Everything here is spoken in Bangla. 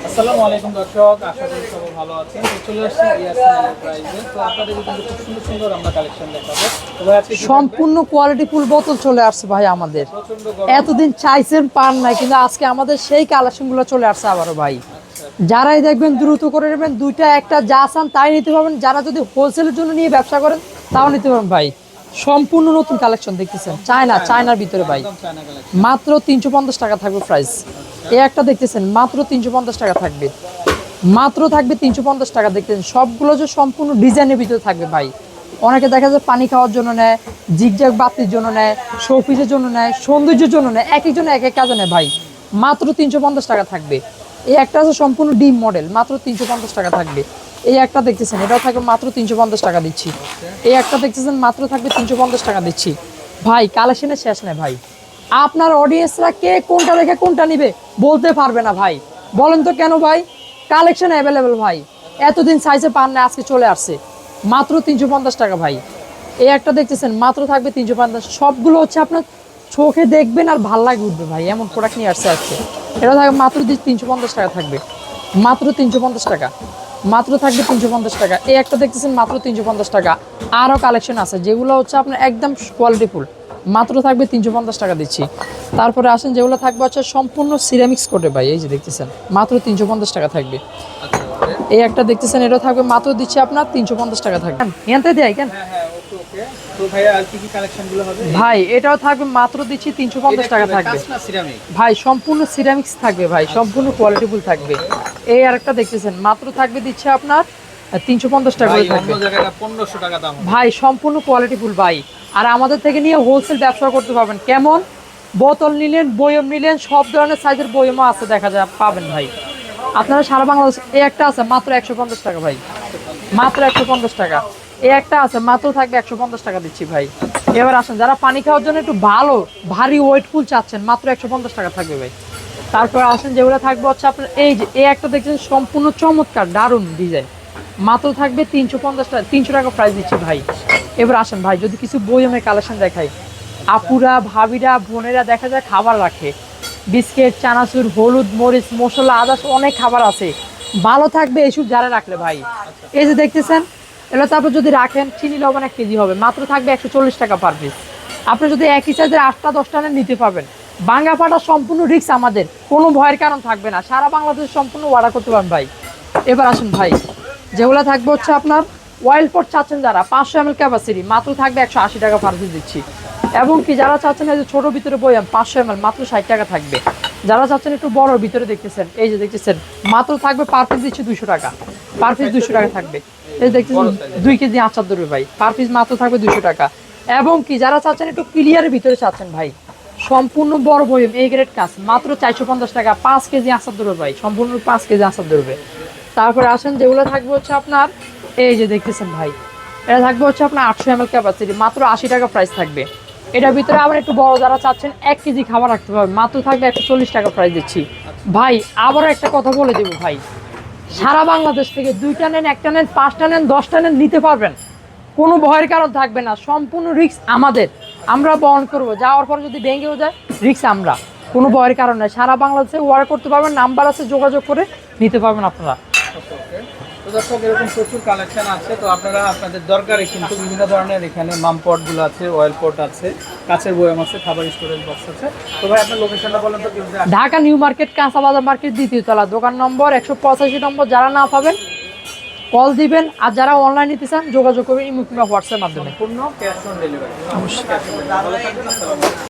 আসসালামু আলাইকুম দর্শক, আশা করি সবাই ভালো আছেন। তো চলে আসছি ইয়াসমিন এন্টারপ্রাইজে। তো আপনাদের কিন্তু খুব সুন্দর সুন্দর আমরা কালেকশন দেখাবো। তো ভাই আজকে সম্পূর্ণ কোয়ালিটি ফুল বোতল চলে আসছে ভাই আমাদের। প্রচন্ড গরম। এতদিন চাইছেন পান নাই, কিন্তু আজকে আমাদের সেই কালেকশনগুলো চলে আসছে আবারও ভাই। যারাই দেখবেন দ্রুত করে নেবেন, দুইটা একটা যা চান তাই নিতে পারবেন। যারা যদি হোলসেলের জন্য নিয়ে ব্যবসা করেন তাও নিতে পারবেন ভাই। সম্পূর্ণ নতুন কালেকশন দেখতেছেন, চায়নার ভিতরে ভাই। একদম চায়না কালেকশন। মাত্র 350 টাকা থাকবে প্রাইস। এই একটা দেখতেছেন মাত্র 350 টাকা থাকবে, মাত্র থাকবে 350 টাকা। দেখতেছেন সবগুলো যে সম্পূর্ণ ডিজাইনের ভিতরে থাকবে ভাই। অনেকে দেখা যায় পানি খাওয়ার জন্য নেয়, জিগজ্যাগ বাতির জন্য নেয়, শোপিসের জন্য নেয়, সৌন্দর্যের জন্য নেয়, এক একজন এক এক কাজে নেয় ভাই। মাত্র 350 টাকা থাকবে। এই একটা আছে সম্পূর্ণ ডিম মডেল, মাত্র 350 টাকা থাকবে। এই একটা দেখতেছেন এটাও থাকবে মাত্র 350 টাকা দিচ্ছি। এই একটা দেখতেছেন মাত্র থাকবে 350 টাকা দিচ্ছি ভাই। কালেকশনের শেষ নেই ভাই। আপনার অডিয়েন্সরা কে কোনটা দেখে কোনটা নিবে বলতে পারবে না ভাই। বলেন তো কেন ভাই? কালেকশন অ্যাভেলেবেল ভাই। এতদিন সাইজে পান না, আজকে চলে আসছে মাত্র 350 টাকা ভাই। এই একটা দেখতেছেন মাত্র থাকবে 350। সবগুলো হচ্ছে আপনার চোখে দেখবেন আর ভাল লাগে উঠবে ভাই, এমন প্রোডাক্ট নিয়ে আসছে আজকে। এটা থাকবে মাত্র 350 টাকা থাকবে, মাত্র 350 টাকা, মাত্র থাকবে 350 টাকা। এই একটা দেখতেছেন মাত্র 350 টাকা। আরও কালেকশন আছে যেগুলো হচ্ছে আপনার একদম কোয়ালিটিফুল, মাত্র থাকবে 350 টাকা দিচ্ছি। তারপরে আসেন যেগুলো থাকবে হচ্ছে সম্পূর্ণ সিরামিক্স কোটে ভাই, এই যে দেখতেছেন মাত্র 350 টাকা থাকবে। এই একটা দেখতেছেন এটা থাকবে মাত্র দিচ্ছি আপনার 350 টাকা থাকবে। এনতে দেয় কেন? হ্যাঁ হ্যাঁ, ওকে ওকে। তো ভাইয়া আর কি কি কালেকশন গুলো হবে? ভাই এটাও থাকবে মাত্র দিচ্ছি 350 টাকা থাকবে কাঁচনা সিরামিক। ভাই। সম্পূর্ণ সিরামিক্স থাকবে ভাই, সম্পূর্ণ কোয়ালিটিফুল থাকবে। এই আরেকটা দেখতেছেন মাত্র থাকবে দিচ্ছে আপনার 350 টাকা ভাই করে থাকবে অন্য জায়গায় 1500 টাকা দাম। ভাই। সম্পূর্ণ কোয়ালিটিফুল ভাই। আর আমাদের থেকে নিয়ে হোলসেল ব্যবসা করতে পারবেন। কেমন বোতল নিলেন, বয়ম নিলেন, সব ধরনের সাইজের বয়মও আছে, দেখা যায় পাবেন ভাই আপনারা সারা বাংলাদেশ। এই একটা আছে মাত্র 150 টাকা ভাই, মাত্র 150 টাকা। এই একটা আছে মাত্র থাকবে 150 টাকা দিচ্ছি ভাই। এবার আসেন যারা পানি খাওয়ার জন্য একটু ভালো ভারী ওয়েটফুল চাচ্ছেন, মাত্র 150 টাকা থাকবে ভাই। তারপর আসেন যেগুলো থাকবে হচ্ছে আপনার এই যে এই একটা দেখছেন সম্পূর্ণ চমৎকার দারুণ ডিজাইন, মাত্র থাকবে 350 টাকা, 300 টাকা প্রাইস দিচ্ছি ভাই। এবার আসেন ভাই যদি কিছু বয়মের কালেকশন দেখাই। আপুরা ভাবিরা বোনেরা দেখা যায় খাবার রাখে, বিস্কিট, চানাচুর, হলুদ, মরিচ, মশলা, আদার্স অনেক খাবার আছে, ভালো থাকবে এইসব যারা রাখলে ভাই। এই যে দেখতেছেন এগুলো তারপর যদি রাখেন চিনি লবণ 1 কেজি হবে, মাত্র থাকবে 140 টাকা পার পিস। আপনি যদি একই সাইজের 8টা 10টা নেন নিতে পারবেন। ভাঙা ফাটা সম্পূর্ণ রিস্ক আমাদের, কোনো ভয়ের কারণ থাকবে না। সারা বাংলাদেশ সম্পূর্ণ অর্ডার করতে পারেন ভাই। এবার আসুন ভাই যেগুলো থাকবে হচ্ছে আপনার ওয়াইল্ড পট চাচ্ছেন যারা 500 ml ক্যাপাসিটি, মাত্র থাকবে 180 টাকা পার পিস দিচ্ছি। এবং কি যারা চাচ্ছেন এই যে ছোটো ভিতরে বয়াম 500 ml মাত্র 60 টাকা থাকবে। যারা চাচ্ছেন একটু বড় ভিতরে দেখতেছেন এই যে দেখতেছেন মাত্র থাকবে পার পিস দিচ্ছি 200 টাকা, পার পিস 200 টাকা থাকবে। এই দেখতেছেন 2 কেজি আচার ধরবে ভাই, পার পিস মাত্র থাকবে 200 টাকা। এবং কি যারা চাচ্ছেন একটু ক্লিয়ারের ভিতরে চাচ্ছেন ভাই, সম্পূর্ণ বড় বয়ম এই গ্রেড কাজ মাত্র 450 টাকা, 5 কেজি আচার ধরবে ভাই, সম্পূর্ণ 5 কেজি আচার ধরবে। তারপরে আসেন যেগুলো থাকবে হচ্ছে আপনার এই যে দেখতেছেন ভাই, এটা থাকবে হচ্ছে আপনার 800 ml ক্যাপাসিটি, মাত্র 80 টাকা প্রাইস থাকবে। এটার ভিতরে আবার একটু বড় যারা চাচ্ছেন 1 কেজি খাবার রাখতে পারবেন, মাত্র থাকবে 140 টাকা প্রাইস দিচ্ছি ভাই। আবারও একটা কথা বলে দেবো ভাই, সারা বাংলাদেশ থেকে 2টা নেন, 1টা নেন, 5টা নেন, 10টা নেন নিতে পারবেন, কোনো ভয়ের কারণ থাকবে না। সম্পূর্ণ রিস্ক আমাদের, আমরা বহন করবো। যাওয়ার পর যদি ভেঙেও যায় রিস্ক আমরা, কোনো ভয়ের কারণ নাই। সারা বাংলাদেশে অর্ডার করতে পারবেন, নাম্বার আছে যোগাযোগ করে নিতে পারবেন আপনারা। তো দর্শক এরকম প্রচুর কালেকশন আছে, তো আপনারা আপনাদের দরকারে কিন্তু বিভিন্ন ধরনের এখানে মাম পটগুলো আছে, অয়েল পট আছে, কাচের বয়াম আছে, খাবার স্টোরেজ বক্স আছে। তো ভাই আপনার লোকেশনটা বলেন তো। ঢাকা নিউ মার্কেট, কাঁচা বাজার মার্কেট, 2য় তলা, দোকান নম্বর 185 নম্বর। যারা না পাবেন কল দিবেন, আর যারা অনলাইন নিতে চান যোগাযোগ করবেন ইমো কিংবা হোয়াটসঅ্যাপ মাধ্যমে। পূর্ণ ক্যাশ অন ডেলিভারি।